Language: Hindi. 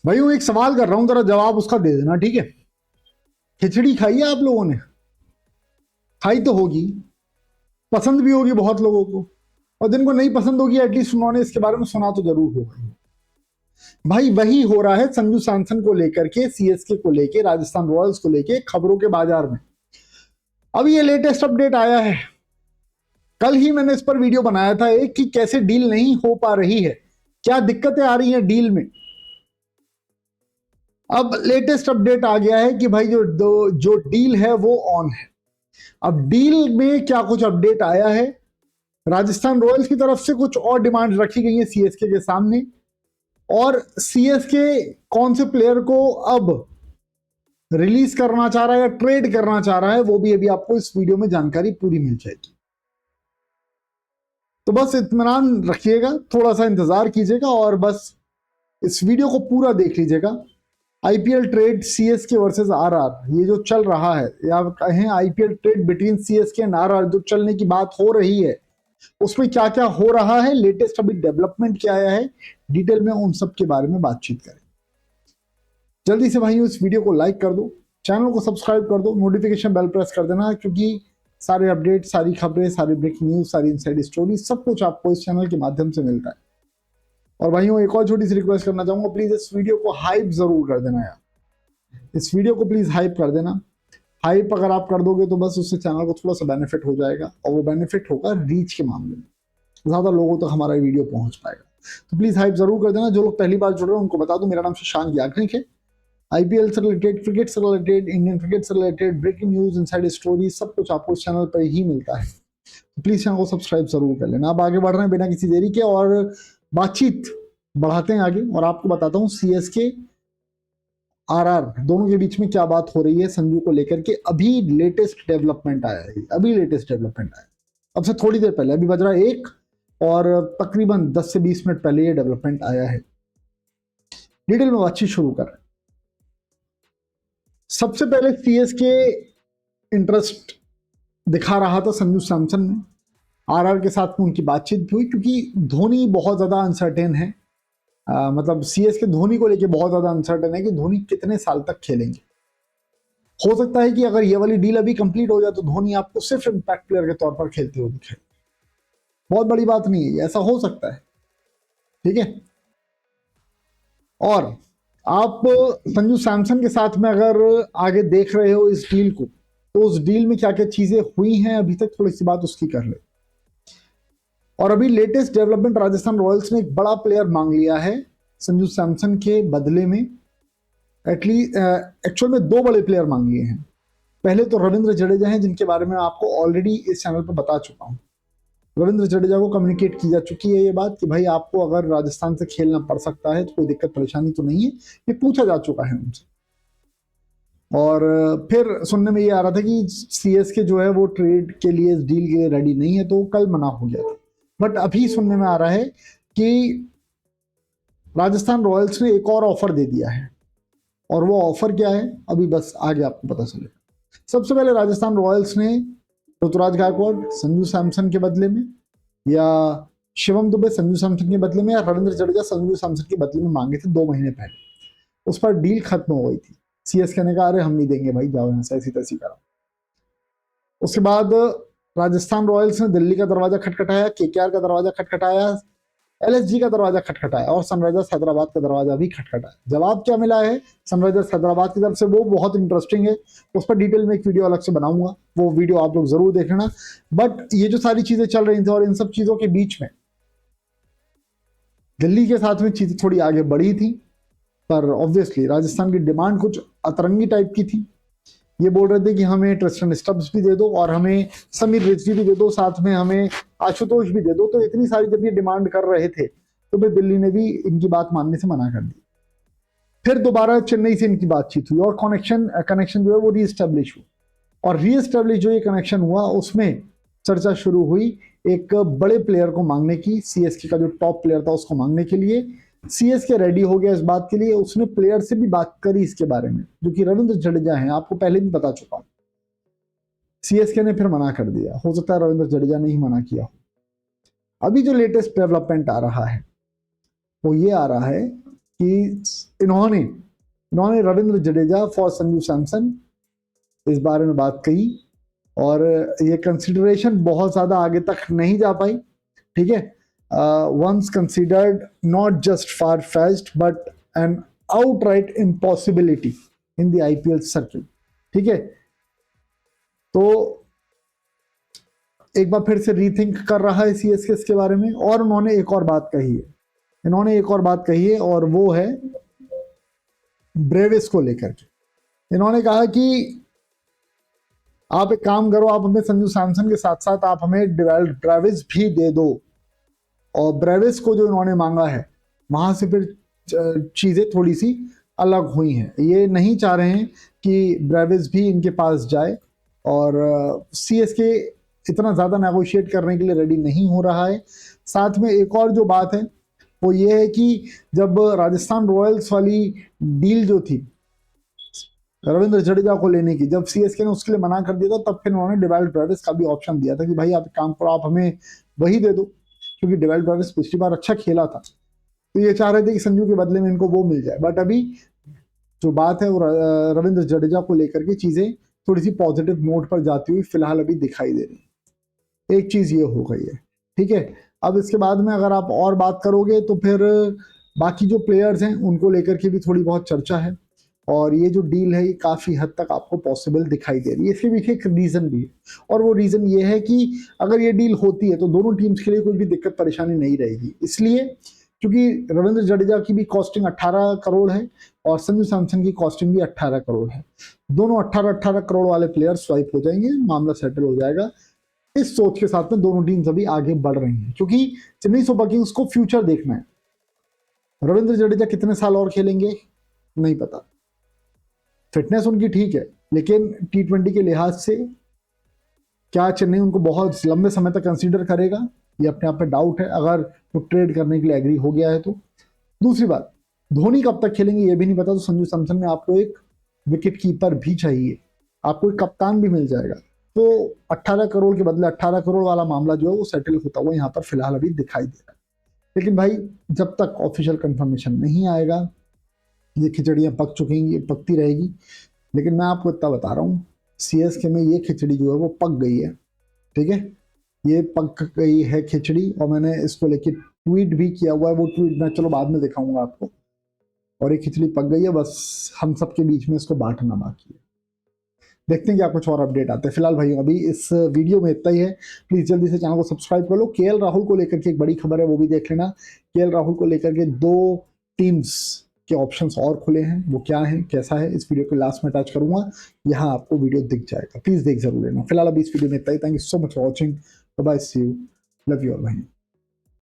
भाई एक सवाल कर रहा हूं, जरा जवाब उसका दे देना, ठीक है। खिचड़ी खाई है आप लोगों ने? खाई तो होगी, पसंद भी होगी बहुत लोगों को, और जिनको नहीं पसंद होगी एटलीस्ट उन्होंने इसके बारे में सुना तो जरूर होगा। भाई वही हो रहा है संजू सैमसन को लेकर के, सीएसके को लेके, राजस्थान रॉयल्स को लेके खबरों के बाजार में। अब ये लेटेस्ट अपडेट आया है, कल ही मैंने इस पर वीडियो बनाया था एक, कि कैसे डील नहीं हो पा रही है, क्या दिक्कतें आ रही हैं डील में। अब लेटेस्ट अपडेट आ गया है कि भाई जो डील है वो ऑन है। अब डील में क्या कुछ अपडेट आया है, राजस्थान रॉयल्स की तरफ से कुछ और डिमांड रखी गई है सीएसके के सामने, और सीएसके कौन से प्लेयर को अब रिलीज करना चाह रहा है या ट्रेड करना चाह रहा है, वो भी अभी आपको इस वीडियो में जानकारी पूरी मिल जाएगी। तो बस इत्मीनान रखिएगा, थोड़ा सा इंतजार कीजिएगा और बस इस वीडियो को पूरा देख लीजिएगा। IPL trade CSK versus RR, ये जो चल रहा है, या कहें IPL trade between CSK and RR जो चलने की बात हो रही है, उसमें क्या क्या हो रहा है, लेटेस्ट अभी डेवलपमेंट क्या आया है, डिटेल में उन सब के बारे में बातचीत करें। जल्दी से भाइयों इस वीडियो को लाइक कर दो, चैनल को सब्सक्राइब कर दो, नोटिफिकेशन बेल प्रेस कर देना, क्योंकि सारे अपडेट, सारी खबरें, सारी ब्रेकिंग न्यूज, सारी इनसाइड स्टोरी, सब कुछ आपको इस चैनल के माध्यम से मिलता है। और भाइयों एक और छोटी सी रिक्वेस्ट करना चाहूंगा, प्लीज इस वीडियो को हाइप जरूर कर देना यार, इस वीडियो को प्लीज हाइप कर देना। हाइप अगर आप कर दोगे तो बस उससे चैनल को थोड़ा सा बेनिफिट हो जाएगा, और वो बेनिफिट होगा रीच के मामले में, ज्यादा लोगों तक हमारा वीडियो पहुंच पाएगा। तो प्लीज हाइप जरूर कर देना। जो लोग पहली बार जुड़ रहे हैं उनको बता दूं, मेरा नाम शशांक याग्निक है। आईपीएल से रिलेटेड, क्रिकेट से रिलेटेड, इंडियन क्रिकेट से related breaking news, inside story, सब कुछ आपको इस चैनल पर ही मिलता है। तो प्लीज चैनल को सब्सक्राइब जरूर कर लेना। अब आगे बढ़ रहे हैं बिना किसी देरी के, और बातचीत बढ़ाते हैं आगे, और आपको बताता हूँ सीएसके आरआर दोनों के बीच में क्या बात हो रही है संजू को लेकर के। अभी लेटेस्ट डेवलपमेंट आया है, अभी लेटेस्ट डेवलपमेंट आया, अब से थोड़ी देर पहले, अभी बज रहा है 1, और तकरीबन 10 से 20 मिनट पहले ये डेवलपमेंट आया है। डिटेल में बातचीत शुरू कर रहे हैं। सबसे पहले सीएसके इंटरेस्ट दिखा रहा था संजू सैमसन में, आरआर के साथ में उनकी बातचीत भी हुई, क्योंकि धोनी बहुत ज्यादा अनसर्टेन है। मतलब सीएसके धोनी को लेके बहुत ज्यादा अनसर्टेन है कि धोनी कितने साल तक खेलेंगे। हो सकता है कि अगर ये वाली डील अभी कंप्लीट हो जाए तो धोनी आपको सिर्फ इंपैक्ट प्लेयर के तौर पर खेलते हुए दिखे। बहुत बड़ी बात नहीं है, ऐसा हो सकता है, ठीक है। और आप संजू सैमसन के साथ में अगर आगे देख रहे हो इस डील को, तो उस डील में क्या क्या चीजें हुई हैं अभी तक, थोड़ी सी बात उसकी कर ले। और अभी लेटेस्ट डेवलपमेंट, राजस्थान रॉयल्स ने एक बड़ा प्लेयर मांग लिया है संजू सैमसन के बदले में। एटलीस्ट एक्चुअल में 2 बड़े प्लेयर मांग लिए हैं। पहले तो रविंद्र जडेजा हैं, जिनके बारे में आपको ऑलरेडी इस चैनल पर बता चुका हूं। रविंद्र जडेजा को कम्युनिकेट की जा चुकी है ये बात कि भाई आपको अगर राजस्थान से खेलना पड़ सकता है तो कोई दिक्कत परेशानी तो नहीं है, ये पूछा जा चुका है उनसे। और फिर सुनने में ये आ रहा था कि सीएसके जो है वो ट्रेड के लिए, इस डील के लिए रेडी नहीं है, तो कल मना हो गया था। बट अभी सुनने में आ रहा है कि राजस्थान रॉयल्स ने एक और ऑफर दे दिया है, और वो ऑफर क्या है अभी बस आगे आपको पता चलेगा। सबसे पहले राजस्थान रॉयल्स ने ऋतुराज गायकवाड़ संजू सैमसन के बदले में, या शिवम दुबे संजू सैमसन के बदले में, या रविंद्र जडेजा संजू सैमसन के बदले में मांगे थे 2 महीने पहले। उस पर डील खत्म हो गई थी। सीएसके ने कहा अरे हम नहीं देंगे भाई, जाओ यहाँ से, ऐसी तैसी करा। उसके बाद राजस्थान रॉयल्स ने दिल्ली का दरवाजा खटखटाया, केकेआर का दरवाजा खटखटाया, एलएसजी का दरवाजा खटखटाया, और सनराइजर्स हैदराबाद का दरवाजा भी खटखटाया। जवाब क्या मिला है सनराइजर्स हैदराबाद की तरफ से, वो बहुत इंटरेस्टिंग है, उस पर डिटेल में एक वीडियो अलग से बनाऊंगा, वो वीडियो आप लोग जरूर देख लेना। बट ये जो सारी चीजें चल रही थी, और इन सब चीजों के बीच में दिल्ली के साथ में चीजें थोड़ी आगे बढ़ी थी, पर ऑब्वियसली राजस्थान की डिमांड कुछ अतरंगी टाइप की थी। ये बोल रहे थे कि हमें ट्रिस्टन स्टब्स भी दे दो, और हमें समीर रिजवी भी दे दो, साथ में हमें आशुतोष भी दे दो। तो इतनी सारी जब ये डिमांड कर रहे थे, तो फिर दिल्ली ने भी इनकी बात मानने से मना कर दी। फिर दोबारा चेन्नई से इनकी बातचीत हुई, और कनेक्शन जो है वो रीएस्टेब्लिश हुआ, और रीएस्टेब्लिश जो ये कनेक्शन हुआ उसमें चर्चा शुरू हुई एक बड़े प्लेयर को मांगने की। सीएसके का जो टॉप प्लेयर था उसको मांगने के लिए सीएसके रेडी हो गया इस बात के लिए। उसने प्लेयर से भी बात करी इसके बारे में, जो कि रविंद्र जडेजा हैं, आपको पहले भी बता चुका हूं। सीएसके ने फिर मना कर दिया, हो सकता है रविंद्र जडेजा ने ही मना किया हो। अभी जो लेटेस्ट डेवलपमेंट आ रहा है वो ये आ रहा है कि इन्होंने रविंद्र जडेजा फॉर संजू सैमसन इस बारे में बात कही, और ये कंसिडरेशन बहुत ज़्यादा आगे तक नहीं जा पाई, ठीक है। once considered not just far-fetched but an outright impossibility in the IPL circuit, ठीक है। तो एक बार फिर से रीथिंक कर रहा है सीएसके इसके बारे में, और उन्होंने एक और बात कही है, और वो है ब्रेविस को लेकर के। इन्होंने कहा कि आप एक काम करो, आप हमें संजू सैमसन के साथ साथ आप हमें ब्रेविस भी दे दो, और ब्रेविस को जो इन्होंने मांगा है वहां से फिर चीजें थोड़ी सी अलग हुई हैं। ये नहीं चाह रहे हैं कि ब्रेविस भी इनके पास जाए, और सीएसके इतना ज़्यादा नेगोशिएट करने के लिए रेडी नहीं हो रहा है। साथ में एक और जो बात है वो ये है कि जब राजस्थान रॉयल्स वाली डील जो थी रविंद्र जडेजा को लेने की, जब सीएसके ने उसके लिए मना कर दिया था, तब फिर उन्होंने डेविड ब्रेविस का भी ऑप्शन दिया था कि भाई आप काम करो, आप हमें वही दे दो, क्योंकि डेविड ब्रेविस पिछली बार अच्छा खेला था, तो ये चाह रहे थे कि संजू के बदले में इनको वो मिल जाए। बट अभी जो बात है वो रविंद्र जडेजा को लेकर के चीजें थोड़ी सी पॉजिटिव नोट पर जाती हुई फिलहाल अभी दिखाई दे रही है। एक चीज ये हो गई है, ठीक है। अब इसके बाद में अगर आप और बात करोगे तो फिर बाकी जो प्लेयर्स हैं उनको लेकर के भी थोड़ी बहुत चर्चा है, और ये जो डील है ये काफी हद तक आपको पॉसिबल दिखाई दे रही है। इसके पीछे एक रीजन भी है, और वो रीजन ये है कि अगर ये डील होती है तो दोनों टीम्स के लिए कोई भी दिक्कत परेशानी नहीं रहेगी, इसलिए क्योंकि रविंद्र जडेजा की भी कॉस्टिंग 18 करोड़ है और संजू सैमसन की कॉस्टिंग भी 18 करोड़ है। दोनों 18 करोड़ वाले प्लेयर स्वाइप हो जाएंगे, मामला सेटल हो जाएगा। इस सोच के साथ में दोनों टीम्स अभी आगे बढ़ रही हैं, क्योंकि चेन्नई सुपर किंग्स को फ्यूचर देखना है। रविंद्र जडेजा कितने साल और खेलेंगे नहीं पता, फिटनेस उनकी ठीक है, लेकिन T20 के लिहाज से क्या चेन्नई उनको बहुत लंबे समय तक कंसीडर करेगा, ये अपने आप में डाउट है, अगर वो ट्रेड करने के लिए एग्री हो गया है तो। दूसरी बात, धोनी कब तक खेलेंगे ये भी नहीं पता, तो संजू सैमसन में आपको एक विकेट कीपर भी चाहिए, आपको एक कप्तान भी मिल जाएगा, तो 18 करोड़ के बदले 18 करोड़ वाला मामला जो है वो सेटल होता हुआ यहाँ पर फिलहाल अभी दिखाई दे रहा है। लेकिन भाई जब तक ऑफिशियल कंफर्मेशन नहीं आएगा ये खिचड़ियाँ पक चुकी हैं, ये पकती रहेगी। लेकिन मैं आपको इतना बता रहा हूँ, सीएसके में ये खिचड़ी जो है वो पक गई है, ठीक है, ये पक गई है खिचड़ी, और मैंने इसको लेके ट्वीट भी किया हुआ है, वो ट्वीट मैं चलो बाद में दिखाऊंगा आपको। और ये खिचड़ी पक गई है, बस हम सबके बीच में इसको बांटना बाकी है। देखते हैं कि आप कुछ और अपडेट आते हैं। फिलहाल भाई अभी इस वीडियो में इतना ही है, प्लीज जल्दी से चैनल को सब्सक्राइब कर लो। केएल राहुल को लेकर के एक बड़ी खबर है, वो भी देख लेना। केएल राहुल को लेकर के 2 टीम्स के ऑप्शंस और खुले हैं, वो क्या है कैसा है इस वीडियो के लास्ट में अटैच करूंगा, यहाँ आपको वीडियो दिख जाएगा, प्लीज देख जरूर लेना। फिलहाल अभी इस वीडियो में इतना ही। Thank you so much for watching, bye, see you, love you all भाई।